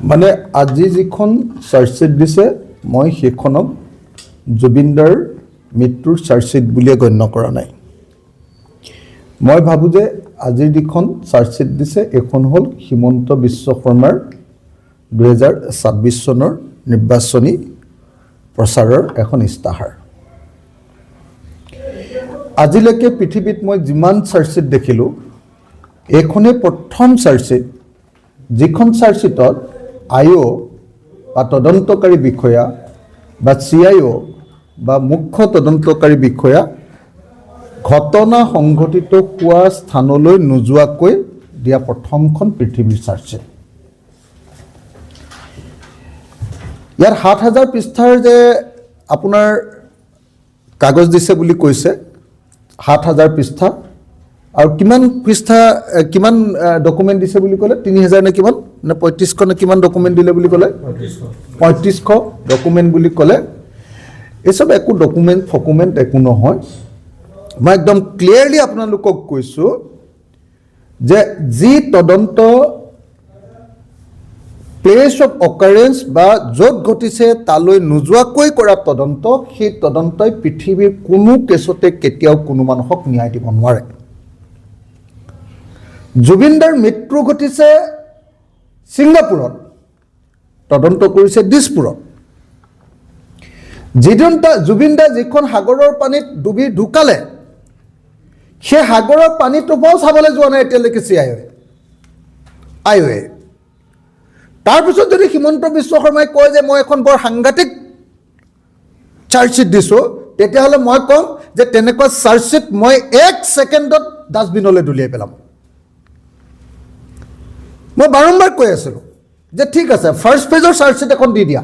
মানে আজি যিখন চাৰ্জশ্বিট দিছে মই সেইখনক জুবিনদাৰ মৃত্যুৰ চাৰ্জশ্বিট বুলিয়ে গণ্য কৰা নাই। মই ভাবোঁ যে আজিৰ যিখন চাৰ্জশ্বিট দিছে এইখন হ'ল হিমন্ত বিশ্ব শৰ্মাৰ 2026 চনৰ নিৰ্বাচনী প্ৰচাৰৰ এখন ইস্তাহাৰ। আজিলৈকে পৃথিৱীত মই যিমান চাৰ্জশ্বিট দেখিলোঁ এইখনেই প্ৰথম চাৰ্জশ্বিট যিখন চাৰ্জশ্বিটত আইঅ' বা তদন্তকাৰী বিষয়া বা CIO বা মুখ্য তদন্তকাৰী বিষয়া ঘটনা সংঘটিত হোৱা স্থানলৈ নোযোৱাকৈ দিয়া প্ৰথমখন পৃথিৱীৰ চাৰ্জশ্বিট। ইয়াত 7,000 পৃষ্ঠাৰ যে আপোনাৰ কাগজ দিছে বুলি কৈছে, 7,000 পৃষ্ঠা আৰু কিমান পৃষ্ঠা কিমান ডকুমেণ্ট দিছে বুলি ক'লে 3,000 নে কিমান নে 3500 নে কিমান ডকুমেণ্ট দিলে বুলি ক'লে 3500 ডকুমেণ্ট বুলি ক'লে। এইসব একো ডকুমেণ্ট একো নহয়। মই একদম ক্লিয়াৰলি আপোনালোকক কৈছোঁ যে যি তদন্ত প্লেচ অফ অকাৰেঞ্চ বা য'ত ঘটিছে তালৈ নোযোৱাকৈ কৰা তদন্ত, সেই তদন্তই পৃথিৱীৰ কোনো কেছতে কেতিয়াও কোনো মানুহক ন্যায় দিব নোৱাৰে। জুবিনদাৰ মৃত্যু ঘটিছে ছিংগাপুৰত, তদন্ত কৰিছে দিছপুৰত। জুবিনদা যিখন সাগৰৰ পানীত ডুবি ঢুকালে সেই সাগৰৰ পানীটোপাও চাবলৈ যোৱা নাই এতিয়ালৈকে আইঅ'এ। তাৰপিছত যদি হিমন্ত বিশ্ব শৰ্মাই কয় যে মই এখন বৰ সাংঘাতিক চাৰ্জশ্বিট দিছোঁ, তেতিয়াহ'লে মই ক'ম যে তেনেকুৱা চাৰ্জশ্বিট মই 1 ছেকেণ্ডত ডাষ্টবিনলৈ দলিয়াই পেলাম। মই বাৰম্বাৰ কৈ আছিলোঁ যে ঠিক আছে ফাৰ্ষ্ট পেজৰ চাৰ্জশ্বিট এখন দি দিয়া,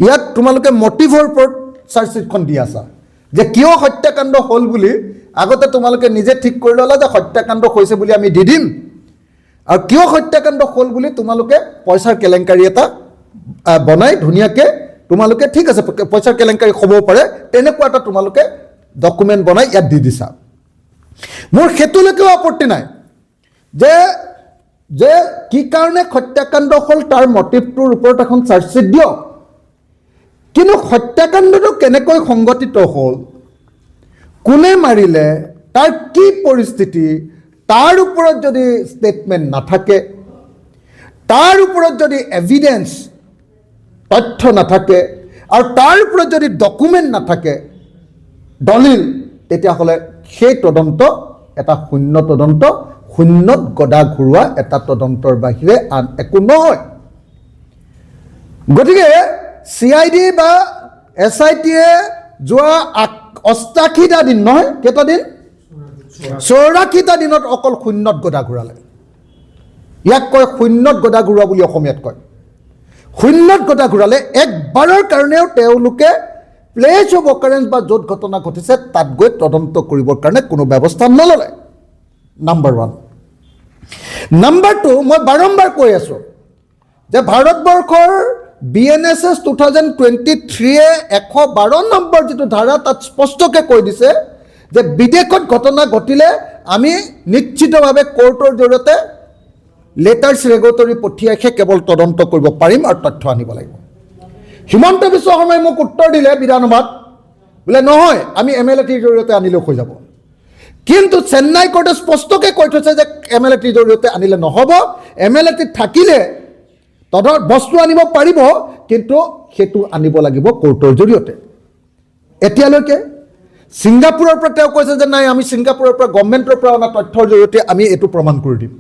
ইয়াত তোমালোকে মটিভৰ ওপৰত চাৰ্জশ্বিটখন দি আছা যে কিয় হত্যাকাণ্ড হ'ল বুলি আগতে তোমালোকে নিজে ঠিক কৰি ল'লা যে হত্যাকাণ্ড হৈছে বুলি আমি দি দিম, আৰু কিয় হত্যাকাণ্ড হ'ল বুলি তোমালোকে পইচাৰ কেলেংকাৰী এটা বনাই ধুনীয়াকৈ তোমালোকে ঠিক আছে পইচাৰ কেলেংকাৰী হ'ব পাৰে তেনেকুৱা এটা তোমালোকে ডকুমেণ্ট বনাই ইয়াত দি দিছা। মোৰ সেইটোলৈকেও আপত্তি নাই যে কি কাৰণে হত্যাকাণ্ড হ'ল তাৰ মটিভটোৰ ওপৰত এখন চাৰ্জশ্বিট দিয়ক, কিন্তু হত্যাকাণ্ডটো কেনেকৈ সংঘটিত হ'ল, কোনে মাৰিলে, তাৰ কি পৰিস্থিতি, তাৰ ওপৰত যদি ষ্টেটমেণ্ট নাথাকে, তাৰ ওপৰত যদি এভিডেন্স তথ্য নাথাকে আৰু তাৰ ওপৰত যদি ডকুমেণ্ট নাথাকে দলিল, তেতিয়াহ'লে সেই তদন্ত এটা শূন্য তদন্ত, শূন্যত গদা ঘূৰোৱা এটা তদন্তৰ বাহিৰে আন একো নহয়। গতিকে CID বা SITয়ে যোৱা 88টা দিন নহয়, কেইটা দিন 84টা দিনত অকল শূন্যত গদা ঘূৰালে। ইয়াক কয় শূন্যত গদা ঘূৰোৱা বুলি অসমীয়াত কয়। শূন্যত গদা ঘূৰালে একবাৰৰ কাৰণেও তেওঁলোকে প্লেচ অফ অকাৰেঞ্চ বা য'ত ঘটনা ঘটিছে তাত গৈ তদন্ত কৰিবৰ কাৰণে কোনো ব্যৱস্থা নল'লে। নাম্বাৰ 1। নাম্বাৰ 2, মই বাৰম্বাৰ কৈ আছোঁ যে ভাৰতবৰ্ষৰ BNSS 2023-এ 112 নম্বৰ যিটো ধাৰা তাত স্পষ্টকৈ কৈ দিছে যে বিদেশত ঘটনা ঘটিলে আমি নিশ্চিতভাৱে কোৰ্টৰ জৰিয়তে লেটাৰ্ছ ৰেগুলেটৰী পঠিয়াইহে কেৱল তদন্ত কৰিব পাৰিম আৰু তথ্য আনিব লাগিব। হিমন্ত বিশ্ব শৰ্মাই মোক উত্তৰ দিলে বিধানসভাত বোলে নহয় আমি MLATৰ জৰিয়তে আনিলেও হৈ যাব, কিন্তু চেন্নাই কোৰ্টে স্পষ্টকৈ কৈ থৈছে যে MLATৰ জৰিয়তে আনিলে নহ'ব, MLAT থাকিলে বস্তু আনিব পাৰিব কিন্তু সেইটো আনিব লাগিব কোৰ্টৰ জৰিয়তে। এতিয়ালৈকে ছিংগাপুৰৰ পৰা তেওঁ কৈছে যে নাই আমি ছিংগাপুৰৰ পৰা গভৰ্ণমেণ্টৰ পৰা অনা তথ্যৰ জৰিয়তে আমি এইটো প্ৰমাণ কৰি দিম।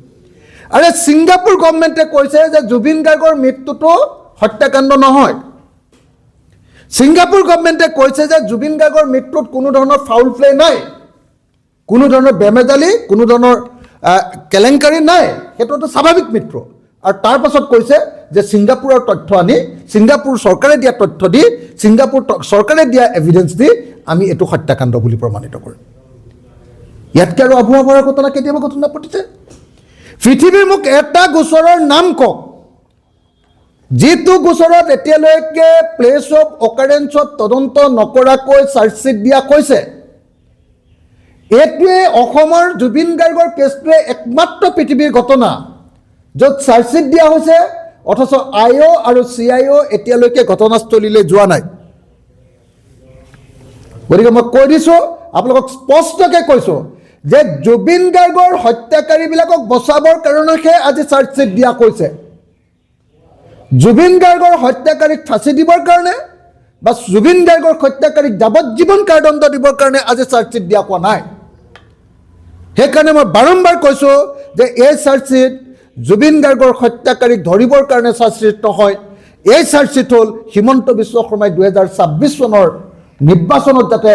আৰে ছিংগাপুৰ গভৰ্ণমেণ্টে কৈছে যে জুবিন গাৰ্গৰ মৃত্যুটো হত্যাকাণ্ড নহয়। ছিংগাপুৰ গভৰ্ণমেণ্টে কৈছে যে জুবিন গাৰ্গৰ মৃত্যুত কোনো ধৰণৰ ফাউল প্লে নাই, কোনো ধৰণৰ বেমেজালি, কোনো ধৰণৰ কেলেংকাৰী নাই, সেইটো এটা স্বাভাৱিক মৃত্যু। আৰু তাৰ পাছত কৈছে যে ছিংগাপুৰৰ তথ্য আনি, ছিংগাপুৰ চৰকাৰে দিয়া তথ্য দি, ছিংগাপুৰ চৰকাৰে দিয়া এভিডেন্স দি আমি এইটো হত্যাকাণ্ড বুলি প্ৰমাণিত কৰিম। ইয়াতকৈ আৰু আভুৱা ভৰা ঘটনা কেতিয়াবা ঘটনা ঘটিছে? পৃথিৱীৰ মোক এটা গোচৰৰ নাম কওক যিটো গোচৰত এতিয়ালৈকে প্লেচ অফ অকাৰেঞ্চত তদন্ত নকৰাকৈ চাৰ্জশ্বিট দিয়া হৈছে। এইটোৱে অসমৰ জুবিন গাৰ্গৰ কেছটোৱে একমাত্ৰ পৃথিৱীৰ ঘটনা য'ত চাৰ্জশ্বিট দিয়া হৈছে অথচ IO আৰু CIO এতিয়ালৈকে ঘটনাস্থলীলৈ যোৱা নাই। গতিকে মই কৈ দিছোঁ, আপোনালোকক স্পষ্টকৈ কৈছোঁ যে জুবিন গাৰ্গৰ হত্যাকাৰীবিলাকক বচাবৰ কাৰণেহে আজি চাৰ্জশ্বিট দিয়া কৈছে। জুবিন গাৰ্গৰ হত্যাকাৰীক ফাঁচি দিবৰ কাৰণে বা জুবিন গাৰ্গৰ হত্যাকাৰীক যাৱজ্জীৱন কাৰাদণ্ড দিবৰ কাৰণে আজি চাৰ্জশ্বিট দিয়া কোৱা নাই। সেইকাৰণে মই বাৰম্বাৰ কৈছোঁ যে এই চাৰ্জশ্বিট জুবিন গাৰ্গৰ হত্যাকাৰীক ধৰিবৰ কাৰণে চাৰ্জশ্বিট নহয়, এই চাৰ্জশ্বিট হ'ল হিমন্ত বিশ্ব শৰ্মাই 2026 চনৰ নিৰ্বাচনত যাতে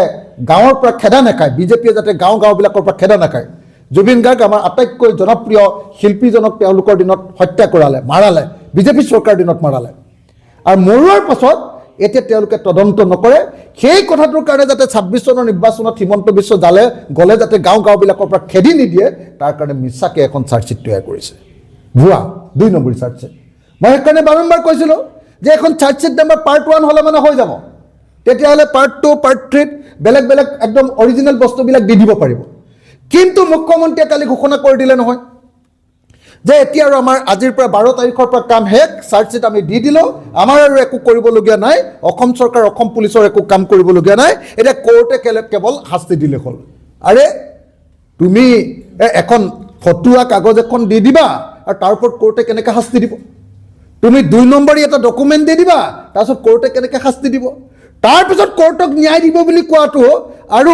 গাঁৱৰ পৰা খেদা নাখায়, বিজেপিয়ে যাতে গাঁওবিলাকৰ পৰা খেদা নাখায়। জুবিন গাৰ্গ আমাৰ আটাইতকৈ জনপ্ৰিয় শিল্পীজনক তেওঁলোকৰ দিনত হত্যা কৰালে, মাৰালে, বিজেপি চৰকাৰৰ দিনত মাৰালে। আৰু মৰোৱাৰ পাছত এতিয়া তেওঁলোকে তদন্ত নকৰে। সেই কথাটোৰ কাৰণে যাতে 26 চনৰ নিৰ্বাচনত হিমন্ত বিশ্ব গ'লে যাতে গাঁওবিলাকৰ পৰা খেদি নিদিয়ে, তাৰ কাৰণে মিছাকৈ এখন চাৰ্জশ্বিট তৈয়াৰ কৰিছে, ভুৱা 2 নম্বৰী চাৰ্জশ্বিট। মই সেইকাৰণে বাৰম্বাৰ কৈছিলোঁ যে এখন চাৰ্জশ্বিট নাম্বাৰ পাৰ্ট 1 হ'লে মানে হৈ যাব, তেতিয়াহ'লে পাৰ্ট 2 পাৰ্ট 3 বেলেগ বেলেগ একদম অৰিজিনেল বস্তুবিলাক দি দিব পাৰিব। কিন্তু মুখ্যমন্ত্ৰীয়ে কালি ঘোষণা কৰি দিলে নহয় যে এতিয়া আৰু আমাৰ আজিৰ পৰা 12 তাৰিখৰ পৰা কাম শেষ, চাৰ্জশ্বিট আমি দি দিলোঁ, আমাৰ আৰু একো কৰিবলগীয়া নাই, অসম চৰকাৰ অসম পুলিচৰ একো কাম কৰিবলগীয়া নাই, এতিয়া কোৰ্টে কেৱল শাস্তি দিলে হ'ল। আৰে তুমি এখন ফটোৱা কাগজ এখন দি দিবা আৰু তাৰ ওপৰত কোৰ্টে কেনেকৈ শাস্তি দিব? তুমি 2 নম্বৰী এটা ডকুমেণ্ট দি দিবা, তাৰপিছত কোৰ্টে কেনেকৈ শাস্তি দিব? তাৰপিছত কোৰ্টক ন্যায় দিব বুলি কোৱাটো আৰু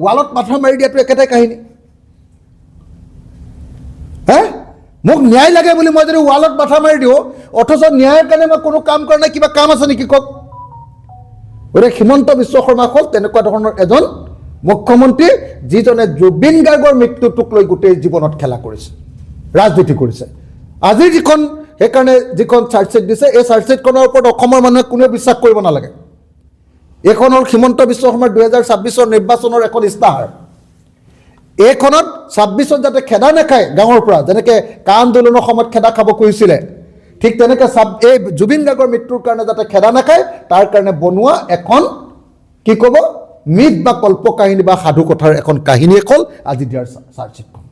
ৱালত মাথা মাৰি দিয়াটো একেটাই কাহিনী। মোক ন্যায় লাগে বুলি মই যদি ৱালত মাথা মাৰি দিওঁ, অথচ ন্যায়ৰ কাৰণে মই কোনো কাম কৰা নাই, কিবা কাম আছে নেকি কওক? গতিকে হিমন্ত বিশ্ব শৰ্মা হ'ল তেনেকুৱা ধৰণৰ এজন মুখ্যমন্ত্ৰী যিজনে জুবিন গাৰ্গৰ মৃত্যুটোক লৈ গোটেই জীৱনত খেলা কৰিছে, ৰাজনীতি কৰিছে। আজি সেইকাৰণে যিখন চাৰ্জশ্বিট দিছে, এই চাৰ্জশ্বিটখনৰ ওপৰত অসমৰ মানুহে কোনেও বিশ্বাস কৰিব নালাগে। এইখন হ'ল হিমন্ত বিশ্ব শৰ্মাৰ 2026 নিৰ্বাচনৰ এখন ইস্তাহাৰ। এইখনত 26ত যাতে খেদা নাখায় গাঁৱৰ পৰা, যেনেকৈ কা আন্দোলনৰ সময়ত খেদা খাব খুজিছিলে, ঠিক তেনেকৈ এই জুবিন গাৰ্গৰ মৃত্যুৰ কাৰণে যাতে খেদা নাখায় তাৰ কাৰণে বনোৱা এখন কি ক'ব মিথ বা কল্পকাহিনী বা সাধু কথাৰ এখন কাহিনী হ'ল আজি দিয়াৰ চাৰ্জশ্বিটখন।